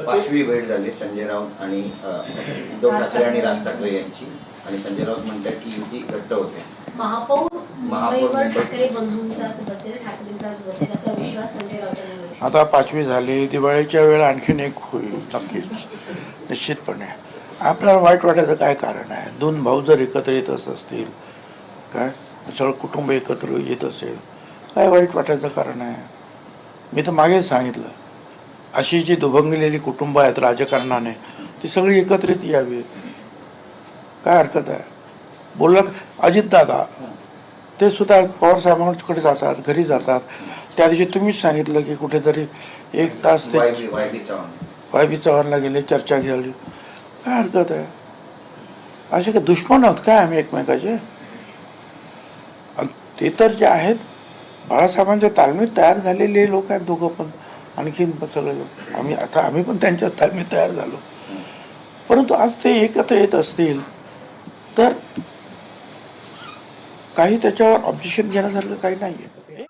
पाचवी भेट झाली संजय राऊत आणि उद्धव ठाकरे आणि राज ठाकरे यांची, आणि संजय राऊत म्हणतात की युती घट्ट होते. महापौर ठाकरे बंधूंचाच बसेल, ठाकरेंचाच बसेल असा विश्वास संजय राऊतांनी. आता पाचवी झाली, दिवाळीच्या वेळेला आणखीन एक होईल नक्कीच, निश्चितपणे. आपल्याला वाईट वाटायचं काय कारण आहे? दोन भाऊ जर एकत्र येत असतील, काय सगळं कुटुंब एकत्र येत असेल, काय वाईट वाटायचं कारण आहे? मी तर मागेच सांगितलं, अशी जी दुभंगलेली कुटुंब आहेत राजकारणाने, ती सगळी एकत्रित यावी. काय हरकत आहे? बोललं अजितदादा ते सुद्धा पवार साहेबांकडे जातात, घरी जातात. त्या दिवशी तुम्हीच सांगितलं की कुठेतरी एक तास ते वाय बी चव्हाणला गेले, चर्चा झाली. काय हरकत आहे? असे काय दुश्मन आहोत काय आम्ही एकमेकाचे? ते तर जे आहेत बाळासाहेबांच्या तालमीत तयार झालेले लोक आहेत दोघं पण, आणखीन सगळे लोक. आम्ही पण त्यांच्या तालमीत तयार झालो. परंतु आज ते एकत्र येत असतील तर काही त्याच्यावर ऑब्जेक्शन घेण्यासारखं काही नाहीये.